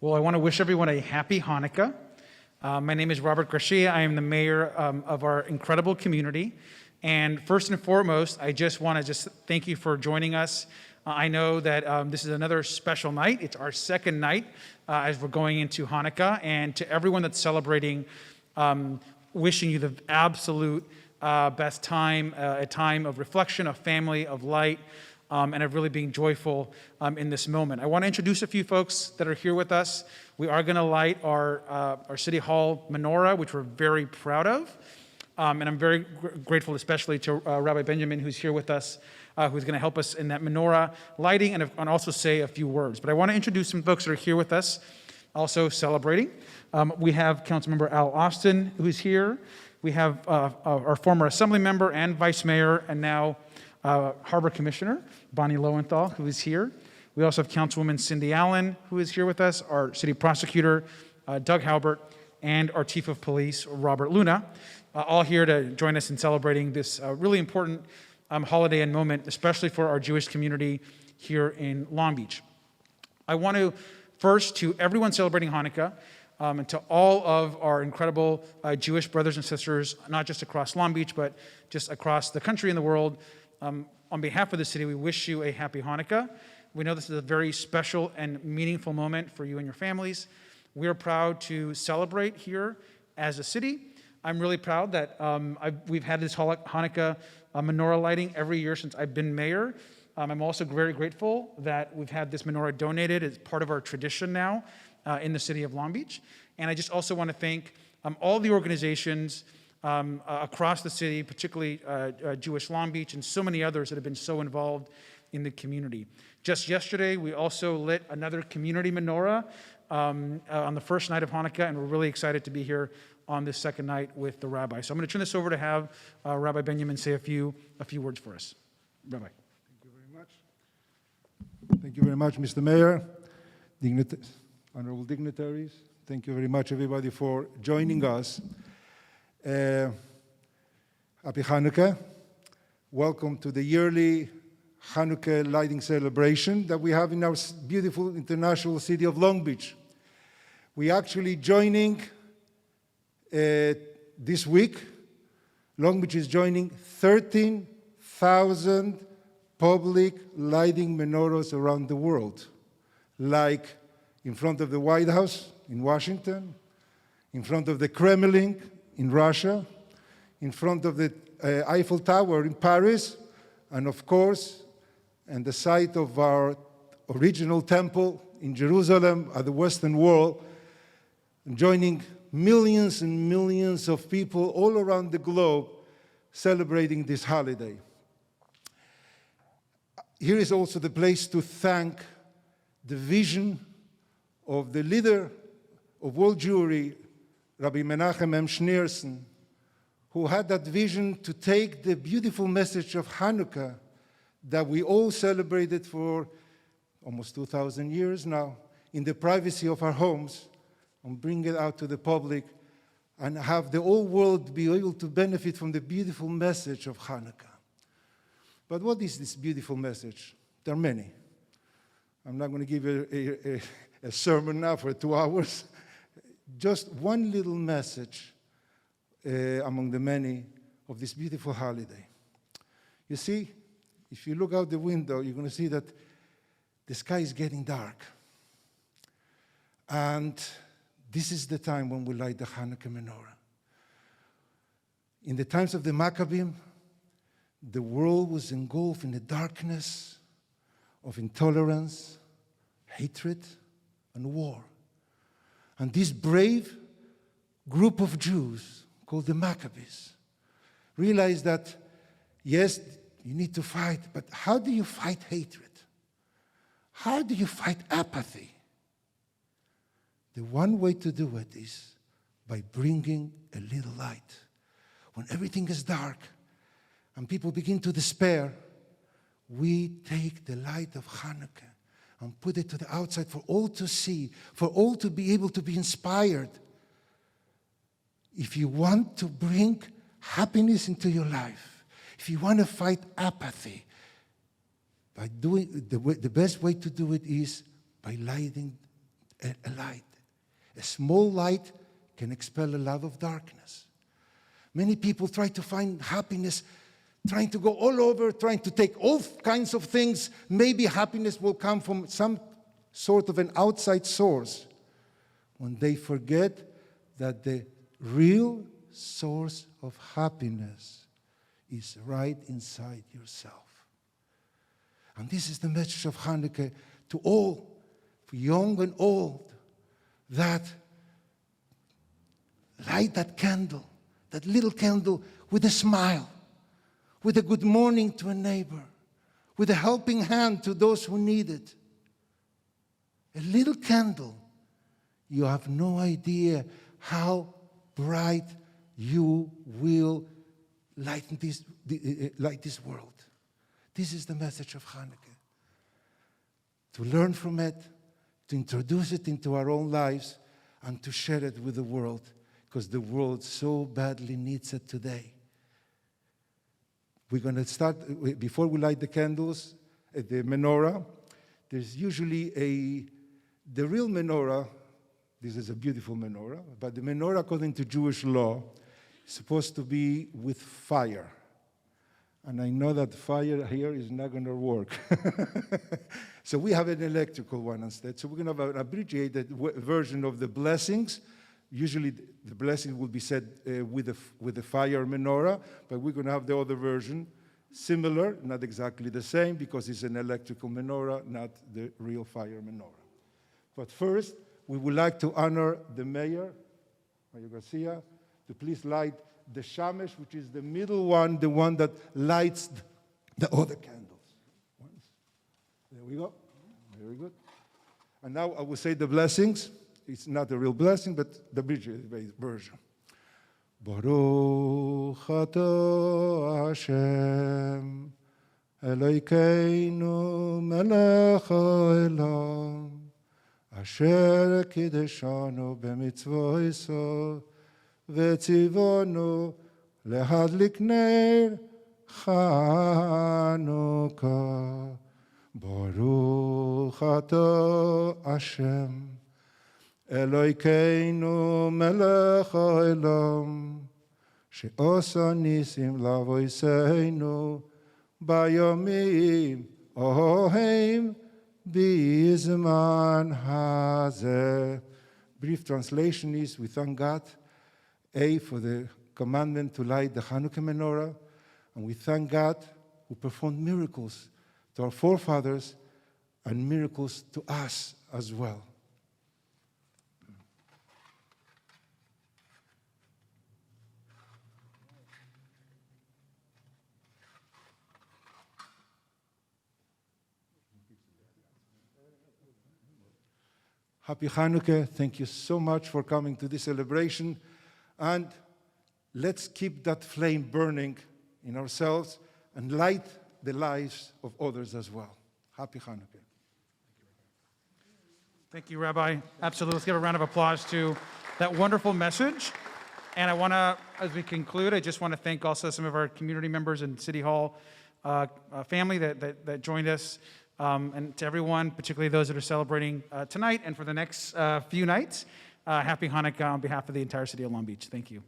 Well, I want to wish everyone a happy Hanukkah. My name is Robert Garcia. I am the mayor of our incredible community. And first and foremost, I just want to thank you for joining us. I know that this is another special night. It's our second night as we're going into Hanukkah. And to everyone that's celebrating, wishing you the absolute best time, a time of reflection, of family, of light, and of really being joyful in this moment. I want to introduce a few folks that are here with us. We are going to light our City Hall Menorah, which we're very proud of. And I'm very grateful especially to Rabbi Benjamin, who's here with us, who's going to help us in that menorah lighting and also say a few words. But I want to introduce some folks that are here with us, also celebrating. We have Councilmember Al Austin, who's here. We have our former Assembly member and Vice Mayor, and now Harbor Commissioner Bonnie Lowenthal, who is here. We also have Councilwoman Cindy Allen, who is here with us, our City Prosecutor, Doug Halbert, and our Chief of Police, Robert Luna, all here to join us in celebrating this really important holiday and moment, especially for our Jewish community here in Long Beach. I want to first, to everyone celebrating Hanukkah, and to all of our incredible Jewish brothers and sisters, not just across Long Beach, but just across the country and the world, on behalf of the city, we wish you a happy Hanukkah. We know this is a very special and meaningful moment for you and your families. We are proud to celebrate here as a city. I'm really proud that we've had this Hanukkah menorah lighting every year since I've been mayor. I'm also very grateful that we've had this menorah donated as part of our tradition now in the city of Long Beach. And I just also want to thank all the organizations across the city, particularly Jewish Long Beach and so many others that have been so involved in the community. Just yesterday, we also lit another community menorah on the first night of Hanukkah, and we're really excited to be here on this second night with the rabbi. So I'm going to turn this over to have Rabbi Benjamin say a few words for us. Rabbi. Thank you very much. Thank you very much, Mr. Mayor, honorable dignitaries. Thank you very much, everybody, for joining us. Happy Hanukkah. Welcome to the yearly Hanukkah lighting celebration that we have in our beautiful international city of Long Beach. We actually joining this week. Long Beach is joining 13,000 public lighting menorahs around the world, like in front of the White House in Washington, in front of the Kremlin in Russia, in front of the Eiffel Tower in Paris, and of course, and the site of our original temple in Jerusalem at the Western Wall, joining millions and millions of people all around the globe celebrating this holiday. Here is also the place to thank the vision of the leader of world Jewry, Rabbi Menachem M. Schneerson, who had that vision to take the beautiful message of Hanukkah that we all celebrated for almost 2,000 years now in the privacy of our homes, and bring it out to the public and have the whole world be able to benefit from the beautiful message of Hanukkah. But what is this beautiful message? There are many. I'm not going to give a sermon now for 2 hours. Just one little message among the many of this beautiful holiday. You see, if you look out the window, you're going to see that the sky is getting dark. And this is the time when we light the Hanukkah menorah. In the times of the Maccabees, the world was engulfed in the darkness of intolerance, hatred, and war. And this brave group of Jews, called the Maccabees, realized that, yes, you need to fight, but how do you fight hatred? How do you fight apathy? The one way to do it is by bringing a little light. When everything is dark and people begin to despair, we take the light of Hanukkah and put it to the outside for all to see, for all to be able to be inspired. If you want to bring happiness into your life, if you want to fight apathy, by doing the best way to do it is by lighting a light. A small light can expel a lot of darkness. Many people try to find happiness, trying to go all over, trying to take all kinds of things. Maybe happiness will come from some sort of an outside source, when they forget that the real source of happiness is right inside yourself. And this is the message of Hanukkah to all, young and old, that light that candle, that little candle, with a smile, with a good morning to a neighbor, with a helping hand to those who need it. A little candle. You have no idea how bright you will light this world. This is the message of Hanukkah. To learn from it, to introduce it into our own lives, and to share it with the world, because the world so badly needs it today. We're going to start, before we light the candles at the menorah, there's usually the real menorah. This is a beautiful menorah, but the menorah, according to Jewish law, is supposed to be with fire. And I know that fire here is not going to work. So we have an electrical one instead. So we're going to have an abbreviated version of the blessings. Usually the blessing will be said with the fire menorah, but we're going to have the other version, similar, not exactly the same, because it's an electrical menorah, not the real fire menorah. But first, we would like to honor the mayor, Mayor Garcia, to please light the shamesh, which is the middle one, the one that lights the other candles. There we go. Very good. And now I will say the blessings. It's not a real blessing, but the abbreviated version. Baruch atah Hashem, Elokeinu melech haolam, asher kideshanu b'mitzvoso, v'tzivonu lehadlik ner Hanukkah. Baruch atah Hashem, Elokeinu melech haolam, she'osa nisim lavoseinu, bayomim oheim bizman hazeh. Brief translation is, we thank God, for the commandment to light the Hanukkah menorah, and we thank God who performed miracles to our forefathers and miracles to us as well. Happy Hanukkah. Thank you so much for coming to this celebration. And let's keep that flame burning in ourselves and light the lives of others as well. Happy Hanukkah. Thank you, Rabbi. Absolutely. Let's give a round of applause to that wonderful message. And I want to, as we conclude, I just want to thank also some of our community members and City Hall family that joined us. And to everyone, particularly those that are celebrating tonight and for the next few nights, Happy Hanukkah on behalf of the entire city of Long Beach. Thank you.